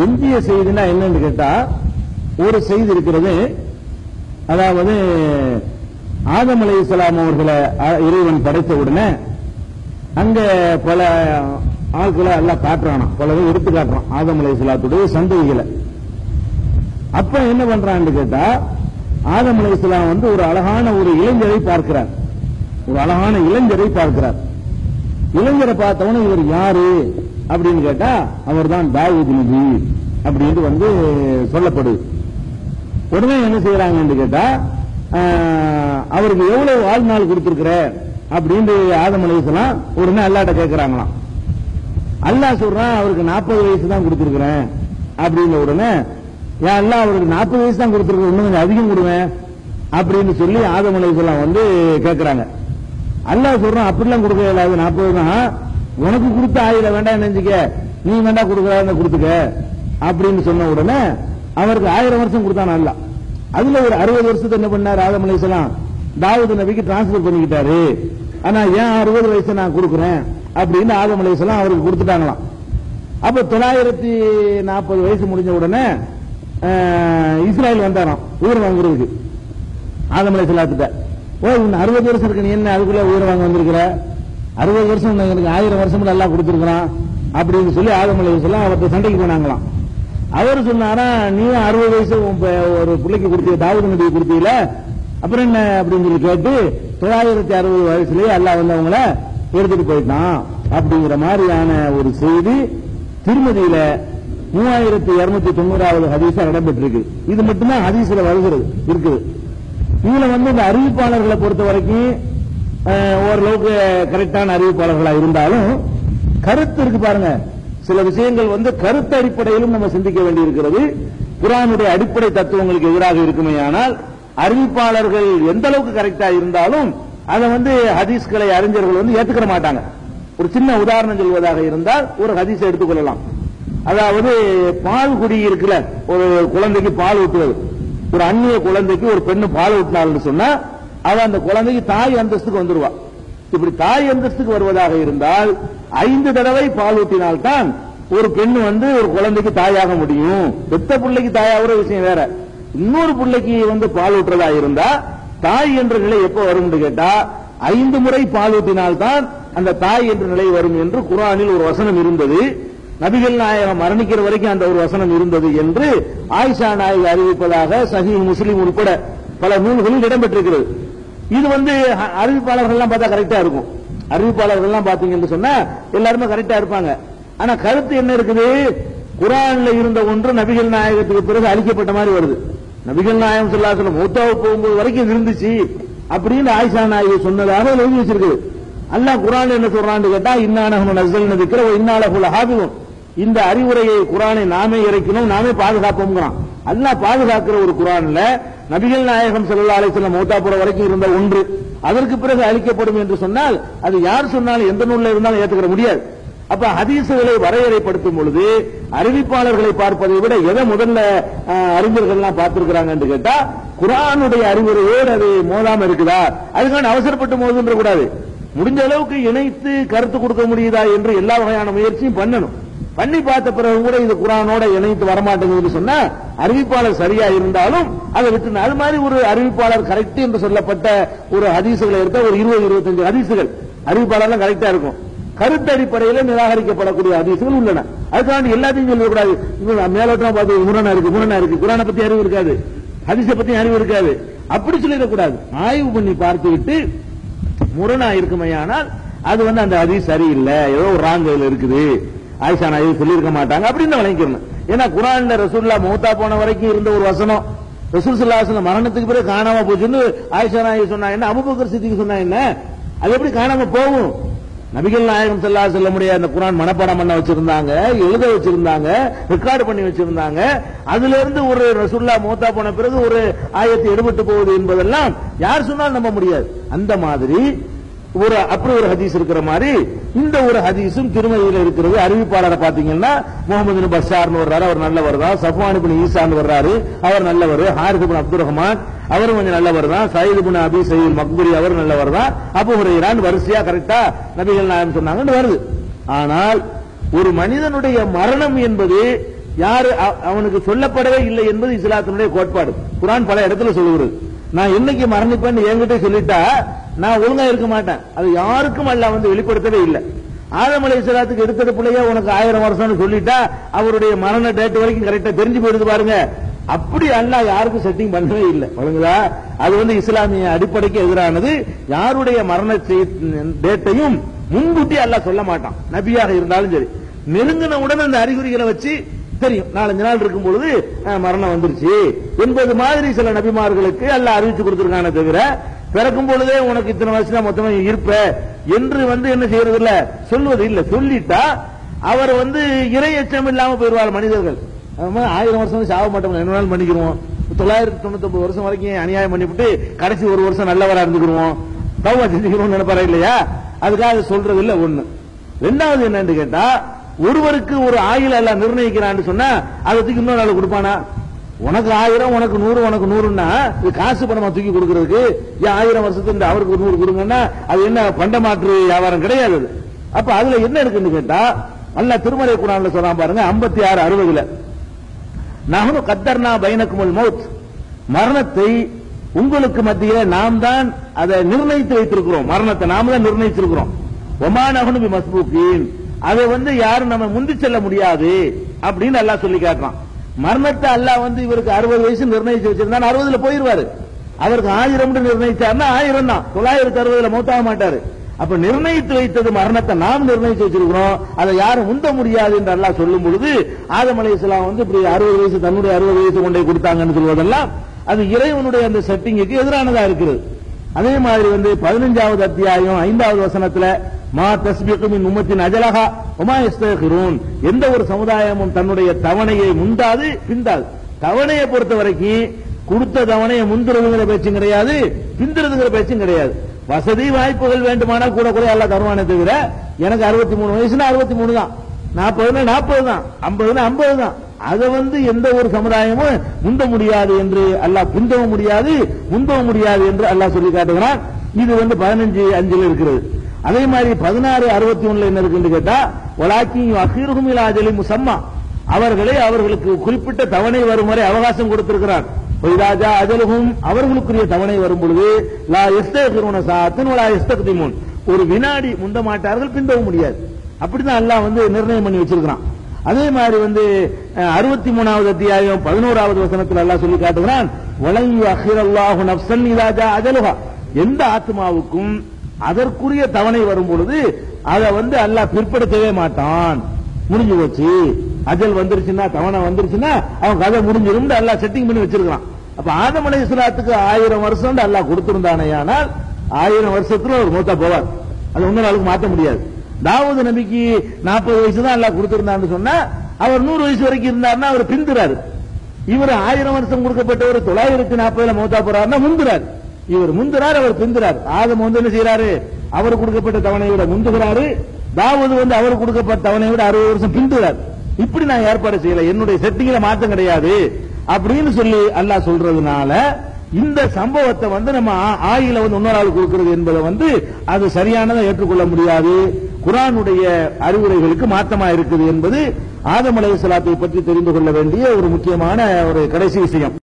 எஞ்சிய செய்தினா என்னன்னு கேட்டா, ஒரு செய்தி இருக்கிறது. அதாவது ஆதம் அலைஹிஸ்ஸலாம் அவர்களை இறைவன் படைத்த உடனே அங்க பல ஆட்களை எல்லாம் காட்டுறானா, பல எடுத்து காட்டுறான் ஆதம் அலைஹிஸ்ஸலாத்துடைய சந்ததிகளை. அப்ப என்ன பண்றான்னு கேட்டா, ஆதம் அலைஹிஸ்ஸலாம் வந்து ஒரு அழகான ஒரு இளைஞரை பார்க்கிறார். ஒரு அழகான இளைஞரை பார்க்கிறார். இளைஞரை பார்த்தவன இவர் யாரு அப்படின்னு கேட்டா, அவர் தான் தாவூத் நபி அப்படின்னு வந்து சொல்லப்படுது. உடனே என்ன செய்யறாங்கன்னு கேட்டா, அவருக்கு எவ்வளவு வாழ்நாள் கொடுத்திருக்கிற அப்படின்னு ஆதம் அலைஹிஸ்ஸலாம் உடனே அல்லாஹ்ட்ட கேட்கிறாங்களாம். அல்லாஹ் சொல்றான், அவருக்கு 40 வயசு தான் கொடுத்திருக்கிறேன் அப்படிங்கிற உடனே, யா அல்லாஹ் அவருக்கு 40 வயசு தான் கொடுத்திருக்கிறேன், இன்னும் கொஞ்சம் அதிகம் கொடுவேன் அப்படின்னு சொல்லி ஆதம் அலைஹிஸ்ஸலாம் வந்து கேட்கிறாங்க. அல்லாஹ் சொல்றான், அப்படிலாம் கொடுக்க இயலாது, 40 தான், உனக்கு கொடுத்த ஆயுத வேண்டாம் நினைச்சுக்க, நீ வேண்டா கொடுக்கறத கொடுத்துக்க அப்படின்னு சொன்ன உடனே அவருக்கு 1000 வருஷம் கொடுத்தான் அல்லாஹ். அதுல ஒரு 60 வருஷத்தை என்ன பண்ணார் ஆதம் அலைஹிஸ்ஸலாம், தாவூத் நபிக்கு டிரான்ஸ்பர் பண்ணிக்கிட்டாரு. ஆனா ஏன் 60 வயசு நான் கொடுக்கிறேன் அப்படின்னு ஆதம் அலைஹிஸ்ஸலாம் அவருக்கு கொடுத்துட்டாங்களாம். அப்ப 940 வயசு முடிஞ்ச உடனே இஸ்ராயல் வந்தாராம் உயிர் வாங்குறதுக்கு ஆதம் அலைஹிஸ்ஸலாத்துட்ட. ஓ, இன்னும் 60 வருஷம் இருக்கு, நீ என்ன அதுக்குள்ள உயிர் வாங்க வந்திருக்கிற? 60 வருஷம் எனக்கு 1000 வருஷம் எல்லாம் கொடுத்திருக்கிறான் அப்படின்னு சொல்லி ஆதம் அலைஹிஸ்ஸலாம் அவர்கிட்ட சண்டைக்கு போனாங்களாம். அவர் சொன்னாரா, நீ 60 வயசு ஒரு பிள்ளைக்கு கொடுத்தீங்க, தாவூத் நபிக்கு கொடுத்தீங்கள, அப்புறம் என்ன அப்படின்னு சொல்லி கேட்டு 960 வயசுலயே அல்லாஹ் வந்து அவங்கள எடுத்துட்டு போயிட்டான் அப்படிங்கிற மாதிரியான ஒரு செய்தி திருமதியில 3290வது ஹதீஸா இடம்பெற்றிருக்கு. இது மட்டும்தான் ஹதீஸ்ல வருகிறது இருக்குது. இதுல வந்து இந்த அறிவிப்பாளர்களை பொறுத்த வரைக்கும் ஓரளவுக்கு கரெக்டான அறிவிப்பாளர்களா இருந்தாலும் கருத்து இருக்கு பாருங்க. சில விஷயங்கள் வந்து கருத்து அடிப்படையிலும் நம்ம சிந்திக்க வேண்டியிருக்கிறது. குர்ஆனுடைய அடிப்படை தத்துவங்களுக்கு எதிராக இருக்குமே, ஆனால் அறிவிப்பாளர்கள் எந்த அளவுக்கு கரெக்டா இருந்தாலும் அதை வந்து ஹதீஸ்களை அறிஞர்கள் வந்து ஏத்துக்கிற மாட்டாங்க. ஒரு சின்ன உதாரணம் சொல்வதாக இருந்தால் ஒரு ஹதீஸை எடுத்துக்கொள்ளலாம். அதாவது பால் குடி இருக்குல்ல, ஒரு குழந்தைக்கு பால் ஊட்டுவது, ஒரு அந்நிய குழந்தைக்கு ஒரு பெண்ணு பால் ஊட்டினாள்னு சொன்னா அவ அந்த குழந்தைக்கு தாய் அந்தஸ்துக்கு வந்துருவா. இப்படி தாய் அந்தஸ்துக்கு வருவதாக இருந்தால் 5 தடவை பால் ஊட்டினால்தான் ஒரு பெண் வந்து ஒரு குழந்தைக்கு தாயாக முடியும். பெத்த பிள்ளைக்கு தாயாகிற விஷயம் வேற, இன்னொரு பிள்ளைக்கு வந்து பால் ஊட்டுறதா இருந்தா தாய் என்ற நிலை எப்ப வரும் கேட்டா 5 முறை பால் ஊட்டினால்தான் அந்த தாய் என்ற நிலை வரும் என்று குர்ஆனில் ஒரு வசனம் இருந்தது. நபிகள் நாயகம் மரணிக்கிற வரைக்கும் அந்த ஒரு வசனம் இருந்தது என்று ஆயிஷா நாயகி அறிவிப்பதாக சஹீஹ் முஸ்லிம் உட்பட பல நூல்களில் இடம்பெற்றிருக்கிறது. இது வந்து அறிவிப்பாளர்கள்லாம் பார்த்தா கரெக்டா இருக்கும். அறிவிப்பாளர்கள்லாம் பாத்தீங்கன்னு சொன்னா எல்லாருமே கரெக்டா இருப்பாங்க. ஆனா கருத்து என்ன இருக்குது, குர்ஆன்ல இருந்த ஒன்று நபிகள் நாயகத்துக்கு பிறகு அழிக்கப்பட்ட மாதிரி வருது. நபிகள் நாயகம் ஸல்லல்லாஹு அலைஹி வஸல்லம் மௌத்தாவுக்கு போகும்போது வரைக்கும் இருந்துச்சு அப்படின்னு ஆயிஷா நாயகி சொன்னதாக எழுதி வச்சிருக்குது. அல்லாஹ் குர்ஆன்ல என்ன சொல்றான்னு கேட்டா, இன்னா நஹ்னு நஸல்னா திக்ர வ இன்னா லஹு லஹாஃபிதுன், இந்த அறிவுரையை குர்ஆனை நாமே இறக்கினோம், நாமே பாதுகாப்போம்ங்கறான். அல்லாஹ் பாதுகாக்கிற ஒரு குர்ஆன்ல நபிகள் நாயகம் ஸல்லல்லாஹு அலைஹி வஸல்லம் மௌத்தா போற வரைக்கும் இருந்த ஒன்று அதற்கு பிறகு அழிக்கப்படும் என்று சொன்னால் அது யார் சொன்னாலும் எந்த நூல்ல இருந்தாலும் ஏத்துக்கிற முடியாது. அப்ப ஹதீஸ்களை வரையறைப்படுத்தும் பொழுது அறிவிப்பாளர்களை பார்ப்பதை விட எதை முதல்ல அறிஞர்கள்லாம் பார்த்திருக்கிறாங்கன்னு கேட்டா, குர்ஆனுடைய அறிவுரையோடு அது மோதாம இருக்குதா, அதுக்கான அவசரப்பட்டு மோதுன்ற கூடாது. முடிஞ்ச அளவுக்கு இணைத்து கருத்து கொடுக்க முடியுதா என்று எல்லா வகையான முயற்சியும் பண்ணணும். பண்ணி பார்த்த பிறகு கூட இது குர்ஆனோட இணைத்து வரமாட்டேங்குதுன்னு சொன்னா அறிவிப்பாளர் சரியா இருந்தாலும் அதை விட்டு, அது மாதிரி ஒரு அறிவிப்பாளர் கரெக்ட் என்று சொல்லப்பட்ட ஒரு ஹதீசுகளை எடுத்த ஒரு 20-25 ஹதீசுகள் அறிவிப்பாளர்லாம் கரெக்டா இருக்கும். கருத்து அடிப்படையில் நிராகரிக்கப்படக்கூடிய ஹதீசுகள் உள்ளன. அதுக்காண்டி எல்லாத்தையும் சொல்லக்கூடாது. மேலோட்டமா பார்த்து முரணா இருக்கு, குர்ஆனை பத்தி அறிவு இருக்காது, ஹதீஸை பத்தி அறிவு இருக்காது, அப்படி சொல்லிடக்கூடாது. ஆய்வு பண்ணி பார்த்துவிட்டு முரணா இருக்குமையானால் அது வந்து அந்த ஹதீஸ் சரியில்லை, ஏதோ ஒரு ராங்கல இருக்குது, ஆயிஷா நாயகி சொல்லியிருக்க மாட்டாங்க அப்படின்னு வழங்கிக்கணும். ஏன்னா குர்ஆன்ல ரசூலுல்லாஹ் மௌத்தா போன வரைக்கும் இருந்த ஒரு வசனம் ரசூல் ஸல்லல்லாஹு அலைஹி வஸல்லம் மரணத்துக்கு பிறகு காணாம போச்சுன்னு ஆயிஷா நாயகி சொன்னாங்க, அபூபக்கர் சித்திக் சொன்னாங்க, அது எப்படி காணாம போகும்? நபிகள் நாயகம் ஸல்லல்லாஹு அலைஹி வஸல்லம் அந்த குர்ஆன் மனப்பாடம் பண்ண வச்சிருந்தாங்க, எழுத வச்சிருந்தாங்க, ரெக்கார்டு பண்ணி வச்சிருந்தாங்க. அதுல இருந்து ஒரு ரசூலுல்லாஹ் மௌத்தா போன பிறகு ஒரு ஆயத்து எடுபட்டு போகுது என்பதெல்லாம் யார் சொன்னாலும் நம்ப முடியாது. அந்த மாதிரி ஒரு அப்படி ஒரு ஹதீஸ் இருக்கிற மாதிரி இந்த ஒரு ஹதீஸும் திருமதியில இருக்கிறது. அறிவிப்பாளரை பாத்தீங்கன்னா முகமது பின் பஷார்னு வர்றாரு, அவர் நல்லவர் தான். சஃப்வான் பின் ஈசான்னு வர்றாரு, அவர் நல்லவர். ஹாரிஸ் பின் அப்துர் ரஹ்மான் அவரும் கொஞ்சம் நல்லவர் தான். சயீத் பின் அபி சயீல் மக்புரி அவர் நல்லவர் தான். அபூ ஹுரைரா வரிசையா கரெக்டா நபிகள் நாயகம் சொன்னாங்கன்னு வருது. ஆனால் ஒரு மனிதனுடைய மரணம் என்பது யாரு அவனுக்கு சொல்லப்படவே இல்லை என்பது இஸ்லாத்தினுடைய கோட்பாடு. குர்ஆன் பல இடத்துல சொல்லுகிறது. நான் என்னைக்கு மரணிப்பேன்னு என்கிட்ட சொல்லிட்டா நான் ஒழுங்கா இருக்க மாட்டேன். அது யாருக்கும் அல்லாஹ் வந்து வெளிப்படுத்தவே இல்லை. ஆதம் அலைஹிஸ்ஸலாத்துக்கு எடுத்தடுப்புலயே உனக்கு 1000 வருஷம்னு சொல்லிட்டா அவருடைய மரண டேட் வரைக்கும் கரெக்டா தெரிஞ்சு போயிடுது பாருங்க. அப்படி அல்லாஹ் யாருக்கும் செட்டிங் பண்ணவே இல்லை. வழங்குதா? அது வந்து இஸ்லாமிய அடிப்படைக்கு எதிரானது. யாருடைய மரண டேட்டையும் முன்கூட்டி அல்லாஹ் சொல்ல மாட்டான். நபியாக இருந்தாலும் சரி, நெருங்கின உடனே அந்த அறிகுறிகளை வச்சு தெரியும் 4-5 நாள் இருக்கும் பொழுது மரணம் வந்துருச்சு என்பது மாதிரி சில நபிமார்களுக்கு அல்லாஹ் அறிவிச்சு கொடுத்திருக்கானே தவிர பிறக்கும் பொழுதே உனக்கு இத்தனை வருஷம் மொத்தமா இருப்ப என்று வந்து என்ன செய்யறது இல்ல, சொல்வது இல்ல. சொல்லிட்டா அவர் வந்து இறை எச்சம் இல்லாம போயிருவார் மனிதர்கள். 1000 வருஷம் சாக மாட்டோம், என்ன நாள் பண்ணிக்கிறோம். 999 வருஷம் வரைக்கும் அநியாயம் பண்ணிவிட்டு கடைசி 1 வருஷம் நல்லவரா இருந்துக்கிறோம், தௌபா செஞ்சுக்கிறோம் நினைப்பாரா இல்லையா? அதுக்காக சொல்றது இல்ல. ஒண்ணு. ரெண்டாவது என்னன்னு கேட்டா, ஒருவருக்கு ஒரு ஆயுள் எல்லாம் நிர்ணயிக்கிறான்னு சொன்னா அதுக்கு இன்னொரு ஆள் கொடுப்பானா? உனக்கு 1000 உனக்கு 100 உனக்கு 100ன்னா இது காசு பணமா தூக்கி கொடுக்கறதுக்கு 1000 வருஷத்துக்கு அவருக்கு 100 கொடுங்கன்னா அது என்ன பண்டமாற்று வியாபாரம் கிடையாது. அப்ப அதுல என்ன இருக்குன்னு கேட்டா, அல்லாஹ் திருமறை குர்ஆன்ல சொல்றான் பாருங்க 56:60 நஹ்னு கத்தர்னா பைனக்குமுல் மௌத், மரணத்தை உங்களுக்கு மத்தியில நாம் தான் அதை நிர்ணயித்து வைத்திருக்கிறோம். மரணத்தை நாம தான் நிர்ணயிச்சிருக்கிறோம். ஒமா நஹ்னு பிமஸ்பூகீன், அதை வந்து யாரும் நம்ம முந்தி செல்ல முடியாது அப்படின்னு அல்லாஹ் சொல்லி காட்டுறான். மரணத்தை அல்லாஹ் வந்து இவருக்கு 60 வயசு நிர்ணயிச்சு வச்சிருந்தா 60ல போயிருவாரு. அவருக்கு 1000 நிர்ணயிச்சாருன்னா 1000 தான், 960ல மௌத்தாக மாட்டாரு. அப்ப நிர்ணயித்து வைத்தது மரணத்தை நாம் நிர்ணயிச்சு வச்சிருக்கிறோம், அதை யாரும் முந்த முடியாது என்று அல்லாஹ் சொல்லும் பொழுது ஆதம் அலைஹிஸ்ஸலாம் வந்து இப்படி 60 வயசு தன்னுடைய 60 வயசு கொண்டே கொடுத்தாங்கன்னு சொல்வதெல்லாம் அது இறைவனுடைய அந்த செட்டிங்குக்கு எதிரானதா இருக்கிறது. அதே மாதிரி வந்து 15வது அத்தியாயம் 5வது வசனத்துல மா தஸ்பிகு மின் உம்மத்தின் அஜலஹா வமா யஸ்தகிரூன், எந்த ஒரு சமுதாயமும் தன்னுடைய தவணையை முந்தாது பிந்தாது. தவணையை பொறுத்த வரைக்கும் கொடுத்த தவணையை முந்துறதுங்கிற பேச்சும் கிடையாது, பிந்துறதுங்கிற பேச்சும் கிடையாது. வசதி வாய்ப்புகள் வேண்டுமானால் கூட கூட எல்லாம் தருவானே தவிர எனக்கு 63 வயசுனா 63 தான், 40னா 40 தான், 50னா 50 தான். அதை வந்து எந்த ஒரு சமுதாயமும் முந்த முடியாது என்று அல்லாஹ், பிந்தவும் முடியாது முந்தவும் முடியாது என்று அல்லாஹ் சொல்லி காட்டுகிறான். இது வந்து 15:5 இருக்கிறது. அதே மாதிரி 16:61 என்ன இருக்குன்னு கேட்டா, வலாக்கி அஹீருஹும் இலா அஜலின் முஸம்மா, அவர்களை அவர்களுக்கு குறிப்பிட்ட தவணை வரும் வரை அவகாசம் கொடுத்திருக்கிறார். ராஜா அஜலுகும், அவர்களுக்குரிய தவணை வரும் பொழுது லா யஸ்தகிரூன சாஅத்தன் வலா யஸ்தக்திமூன், ஒரு வினாடி முந்த மாட்டார்கள், பிந்தவும் முடியாது. அப்படிதான் அல்லாஹ் வந்து நிர்ணயம் பண்ணி வச்சிருக்கிறான். அதே மாதிரி வந்து 63வது அத்தியாயம் 11வது வசனத்தில் அல்லாஹ் சொல்லி காட்டுகிறான், வலன் யஹிரல்லாஹு நஃப்ஸன் இதா ஜா அஜலுஹா, எந்த ஆத்மாவுக்கும் அதற்குரிய தவணை வரும் பொழுது அதை வந்து அல்லாஹ் பிற்படுத்தவே மாட்டான். முடிஞ்சு போச்சு, அஜல் வந்துருச்சுன்னா, தவணை வந்துருச்சுன்னா அவன் கதை முடிஞ்சிரும் அல்லாஹ் செட்டிங் பண்ணி வச்சிருக்கான். அப்ப ஆதம் அலைஹிஸ்ஸலாத்துக்கு 1000 வருஷம் அல்லாஹ் கொடுத்திருந்தானே, ஆனால் 1000 வருஷத்துல ஒரு மூத்தா போவார், அது இன்னொரு ஆளுக்கு மாற்ற முடியாது. தாவூது நபிக்கு 40 வயசு தான் அல்லாஹ் கொடுத்திருந்தான்னு சொன்னா அவர் 100 வயசு வரைக்கும் இருந்தாருன்னா அவர் பிந்துறாரு. இவர் 1000 வருஷம் கொடுக்கப்பட்டவர் 940ல மௌத்தா போறாருன்னா முந்துறாரு. இவர் முந்துறார், அவர் பிந்துறார். ஆதம் வந்து என்ன செய்யறாரு, அவர் கொடுக்கப்பட்ட தவணையை விட முந்துகிறாரு. தாவூது வந்து அவர் கொடுக்கப்பட்ட தவணையை விட 60 வருஷம் பிந்துறார். இப்படி நான் ஏற்பாடு செய்யல, என்னுடைய செட்டிங்ல மாற்றம் கிடையாது அப்படின்னு சொல்லி அல்லாஹ் சொல்றதுனால இந்த சம்பவத்தை வந்து நம்ம ஆயில வந்து இன்னொரு ஆள் கொடுக்கிறது என்பதை வந்து அது சரியானதை ஏற்றுக்கொள்ள முடியாது, குர்ஆனுடைய அறிவுரைகளுக்கு மாற்றமா இருக்குது என்பது ஆதம் அலைஹிஸ்ஸலாத்தை பற்றி தெரிந்து கொள்ள வேண்டிய ஒரு முக்கியமான ஒரு கடைசி விஷயம்.